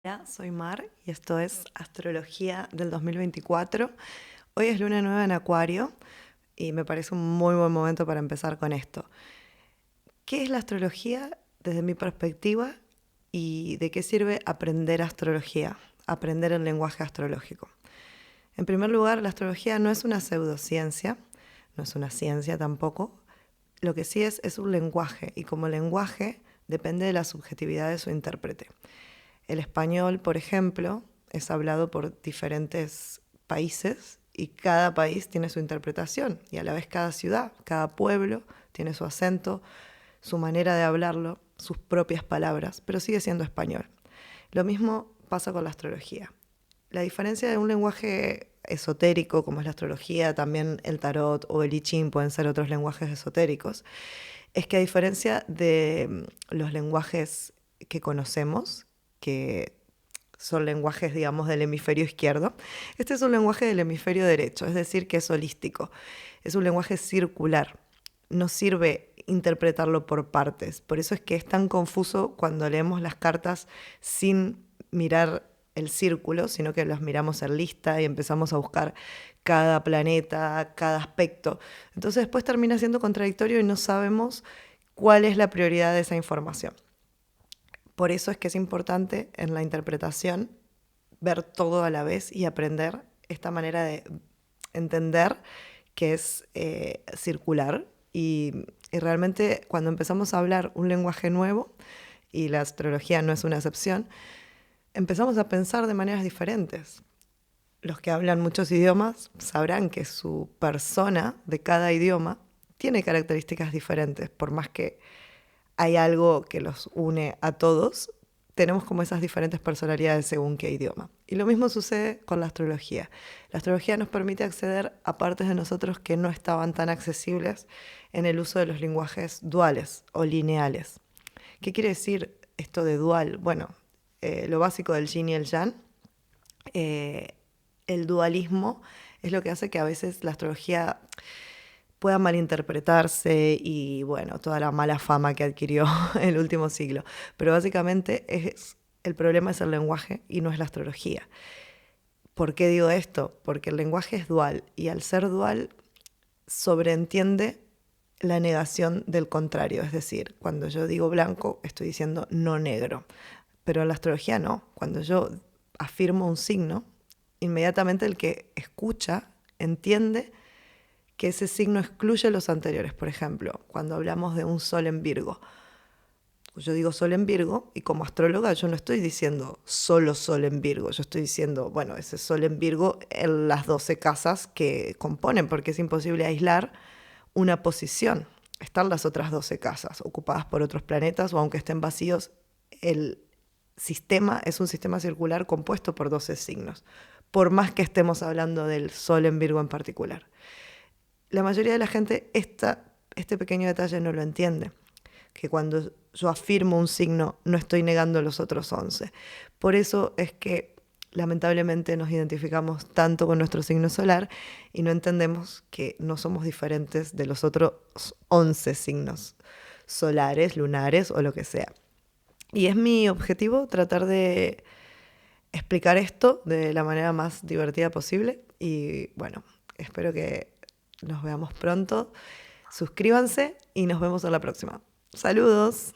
Hola, soy Mar y esto es Astrología del 2024. Hoy es luna nueva en Acuario y me parece un muy buen momento para empezar con esto. ¿Qué es la astrología desde mi perspectiva y de qué sirve aprender astrología, aprender el lenguaje astrológico? En primer lugar, la astrología no es una pseudociencia, no es una ciencia tampoco. Lo que sí es un lenguaje y como lenguaje depende de la subjetividad de su intérprete. El español, por ejemplo, es hablado por diferentes países y cada país tiene su interpretación y a la vez cada ciudad, cada pueblo tiene su acento, su manera de hablarlo, sus propias palabras, pero sigue siendo español. Lo mismo pasa con la astrología. La diferencia de un lenguaje esotérico como es la astrología, también el tarot o el I Ching pueden ser otros lenguajes esotéricos, es que a diferencia de los lenguajes que conocemos, que son lenguajes, digamos, del hemisferio izquierdo, este es un lenguaje del hemisferio derecho, es decir, que es holístico, es un lenguaje circular, no sirve interpretarlo por partes, por eso es que es tan confuso cuando leemos las cartas sin mirar el círculo, sino que los miramos en lista y empezamos a buscar cada planeta, cada aspecto. Entonces después termina siendo contradictorio y no sabemos cuál es la prioridad de esa información. Por eso es que es importante en la interpretación ver todo a la vez y aprender esta manera de entender que es circular y realmente cuando empezamos a hablar un lenguaje nuevo, y la astrología no es una excepción, empezamos a pensar de maneras diferentes. Los que hablan muchos idiomas sabrán que su persona de cada idioma tiene características diferentes, por más que hay algo que los une a todos, tenemos como esas diferentes personalidades según qué idioma. Y lo mismo sucede con la astrología. La astrología nos permite acceder a partes de nosotros que no estaban tan accesibles en el uso de los lenguajes duales o lineales. ¿Qué quiere decir esto de dual? Bueno, lo básico del yin y el yang. El dualismo es lo que hace que a veces la astrología pueda malinterpretarse y bueno, toda la mala fama que adquirió el último siglo. Pero básicamente el problema es el lenguaje y no es la astrología. ¿Por qué digo esto? Porque el lenguaje es dual y al ser dual sobreentiende la negación del contrario. Es decir, cuando yo digo blanco estoy diciendo no negro. Pero en la astrología no. Cuando yo afirmo un signo, inmediatamente el que escucha entiende que ese signo excluye los anteriores. Por ejemplo, cuando hablamos de un sol en Virgo, yo digo sol en Virgo y como astróloga yo no estoy diciendo solo sol en Virgo, yo estoy diciendo, bueno, ese sol en Virgo en las 12 casas que componen, porque es imposible aislar una posición. Están las otras 12 casas ocupadas por otros planetas o aunque estén vacíos, el sistema es un sistema circular compuesto por 12 signos, por más que estemos hablando del sol en Virgo en particular. La mayoría de la gente este pequeño detalle no lo entiende, que cuando yo afirmo un signo no estoy negando los otros 11. Por eso es que lamentablemente nos identificamos tanto con nuestro signo solar y no entendemos que no somos diferentes de los otros 11 signos solares, lunares o lo que sea. Y es mi objetivo tratar de explicar esto de la manera más divertida posible y bueno, espero que nos veamos pronto. Suscríbanse y nos vemos en la próxima. Saludos.